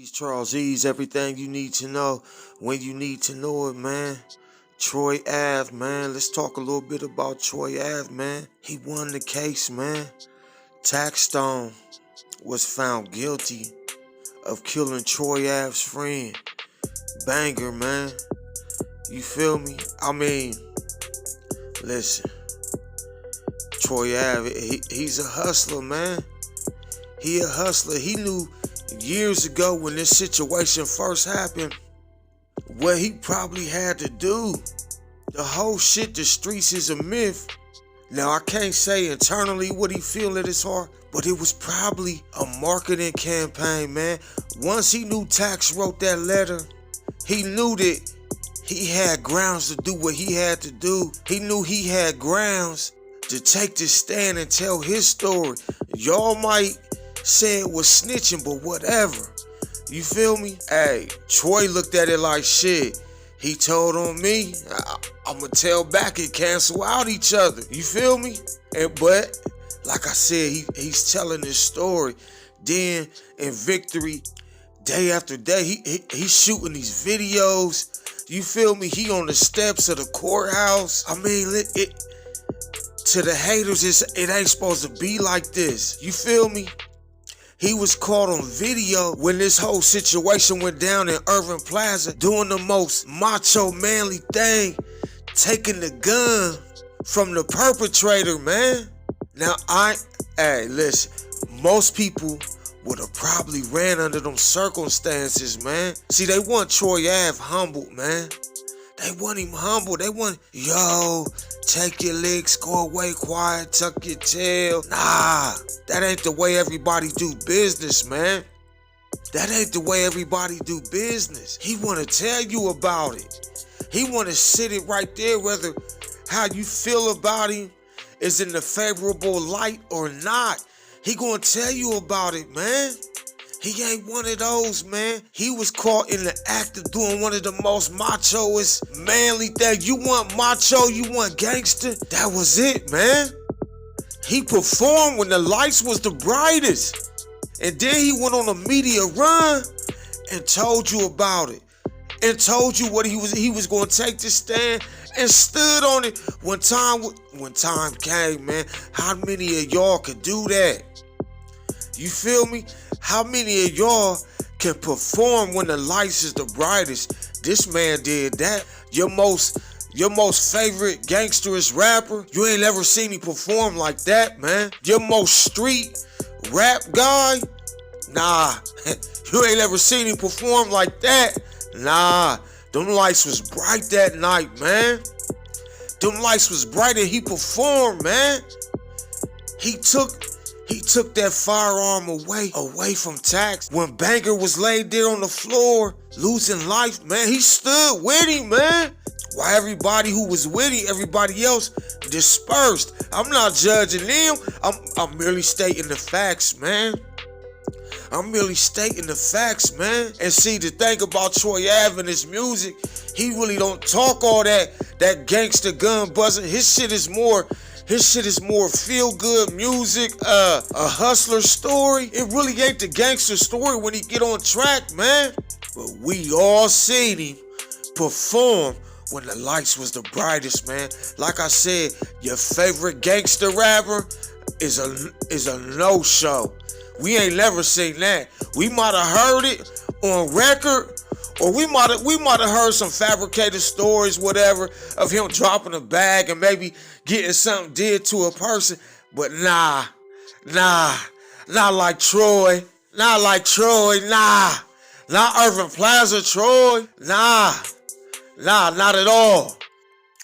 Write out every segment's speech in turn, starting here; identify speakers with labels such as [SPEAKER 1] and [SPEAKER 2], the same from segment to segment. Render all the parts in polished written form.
[SPEAKER 1] Charlesease, everything you need to know when you need to know it, man. Troyave, man. Let's talk a little bit about Troyave, man. He won the case, man. Taxstone was found guilty of killing Troyave's friend. Banger, man. You feel me? I mean, listen. Troyave, he's a hustler, man. He a hustler. He knew years ago when this situation first happened what he probably had to do. The whole shit, the streets is a myth. Now, I can't say internally what he feel at his heart, but it was probably a marketing campaign, man. Once he knew Tax wrote that letter, he knew that he had grounds to do what he had to do. He knew he had grounds to take this stand and tell his story. Y'all might say it was snitching, but whatever. You feel me? Hey, Troy looked at it like shit. He told on me, I'ma tell back and cancel out each other. You feel me? But like I said, he's telling his story. Then in victory, day after day, he's shooting these videos. You feel me? He on the steps of the courthouse. I mean, to the haters, it ain't supposed to be like this. You feel me? He was caught on video when this whole situation went down in Irvingplaza, doing the most macho manly thing, taking the gun from the perpetrator, man. Now, hey, listen, most people would have probably ran under them circumstances, man. See, they want Troyave humbled, man. They want him humble. They want, yo, take your licks, go away quiet, tuck your tail. Nah, that ain't the way everybody do business, man. That ain't the way everybody do business. He want to tell you about it. He want to sit it right there, whether how you feel about him is in the favorable light or not. He gonna tell you about it, man. He ain't one of those, man. He was caught in the act of doing one of the most machoest, manly things. You want macho, you want gangster? That was it, man. He performed when the lights was the brightest. And then he went on a media run and told you about it. And told you what he was going to take this stand and stood on it when time came, man. How many of y'all could do that? You feel me? How many of y'all can perform when the lights is the brightest? This man did that. Your most favorite gangsterist rapper, you ain't ever seen him perform like that, man. Your most street rap guy, nah, you ain't ever seen him perform like that. Nah, them lights was bright that night, man. Them lights was bright and he performed, man. He took that firearm away from Tax. When Banger was laid there on the floor, losing life, man, he stood with him, man. While everybody who was with him, everybody else dispersed. I'm not judging them. I'm merely stating the facts, man. I'm merely stating the facts, man. And see, the thing about Troyave and his music, he really don't talk all that gangster gun buzzing. His shit is more feel-good music, a hustler story. It really ain't the gangster story when he get on track, man. But we all seen him perform when the lights was the brightest, man. Like I said, your favorite gangster rapper is a no-show. We ain't never seen that. We might have heard it on record, or we might have heard some fabricated stories, whatever, of him dropping a bag and maybe getting something did to a person. But nah, not like Troy. Not like Troy, nah. Not Irvingplaza Troy. Nah, not at all.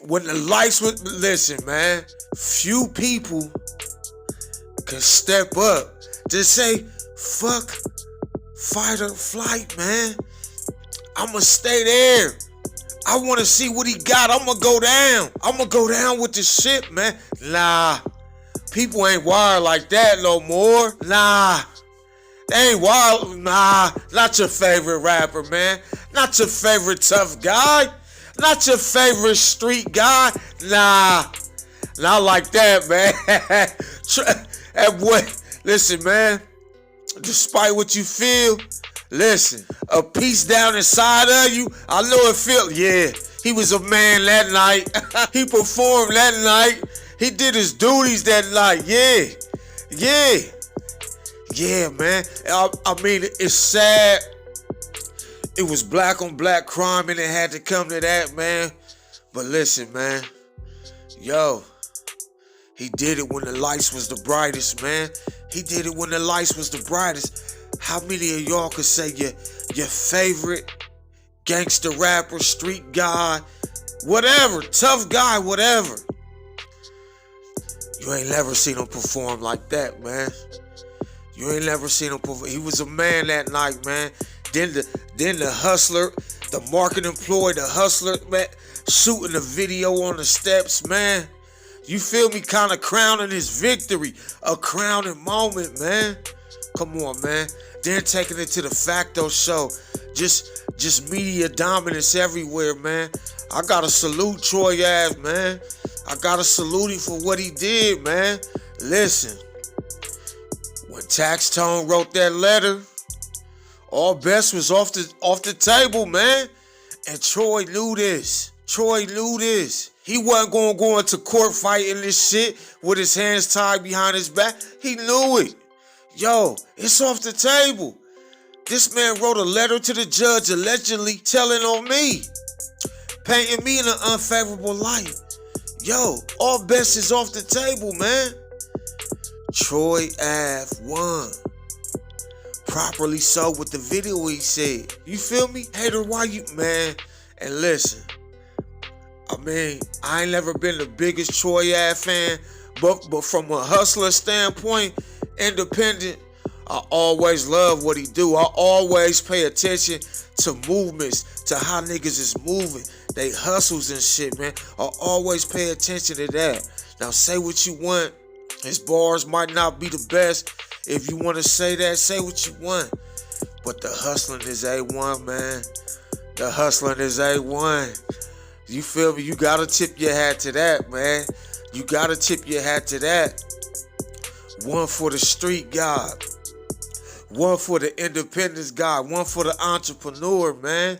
[SPEAKER 1] When the lights would, listen, man, few people can step up to say, fuck fight or flight, man. I'ma stay there. I wanna see what he got. I'ma go down. I'ma go down with the shit, man. Nah, people ain't wired like that no more. Nah, they ain't wired. Nah, not your favorite rapper, man. Not your favorite tough guy. Not your favorite street guy. Nah, not like that, man. Hey, boy, listen, man. Despite what you feel, Listen, a piece down inside of you, I know it felt, yeah, he was a man that night. He performed that night. He did his duties that night, yeah, man. I mean, it's sad. It was black on black crime and it had to come to that, man. But listen, man, yo, he did it when the lights was the brightest, man. He did it when the lights was the brightest. How many of y'all could say your favorite gangster rapper, street guy, whatever, tough guy, whatever? You ain't never seen him perform like that, man. You ain't never seen him perform. He was a man that night, man. Then the hustler, the market employee, the hustler, man, shooting the video on the steps, man. You feel me? Kind of crowning his victory. A crowning moment, man. Come on, man. Then taking it to the Facto show. Just media dominance everywhere, man. I gotta salute Troyave, man. I gotta salute him for what he did, man. Listen, when Taxstone wrote that letter, all bets was off the table, man. And Troy knew this. He wasn't gonna go into court fighting this shit with his hands tied behind his back. He knew it. Yo, it's off the table. This man wrote a letter to the judge allegedly telling on me, painting me in an unfavorable light. Yo, all bets is off the table, man. Troy Ave won. Properly so with the video he said. You feel me? Hater, why you, man? And listen, I mean, I ain't never been the biggest Troy Ave fan, but from a hustler standpoint, independent, I always love what he do. I always pay attention to movements, to how niggas is moving. They hustles and shit, man. I always pay attention to that. Now say what you want. His bars might not be the best. If you want to say that, say what you want. But the hustling is A1, man. The hustling is A1. You feel me? You gotta tip your hat to that, man. You gotta tip your hat to that. One for the street guy. One for the independence guy. One for the entrepreneur, man.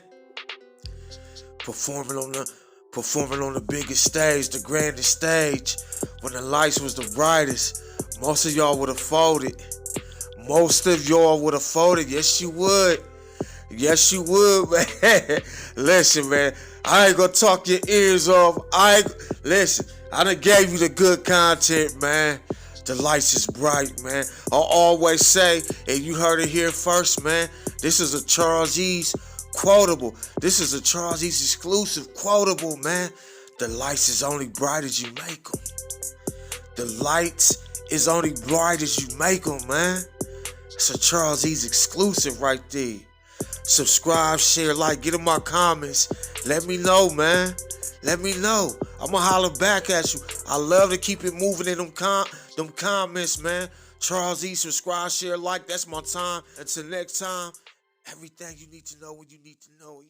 [SPEAKER 1] Performing on the biggest stage, the grandest stage, when the lights was the brightest. Most of y'all would have folded. Most of y'all would have folded. Yes, you would. Yes, you would, man. Listen, man. I ain't gonna talk your ears off. Listen, I done gave you the good content, man. The lights is bright, man. I always say, and you heard it here first, man, this is a charlesease quotable. This is a charlesease exclusive quotable, man. The lights is only bright as you make them. The lights is only bright as you make them, man. It's a charlesease exclusive right there. Subscribe, share, like, get in my comments. Let me know, man. Let me know. I'ma holler back at you. I love to keep it moving in them comments, man. charlesease, subscribe, share, like. That's my time. Until next time, everything you need to know when you need to know it.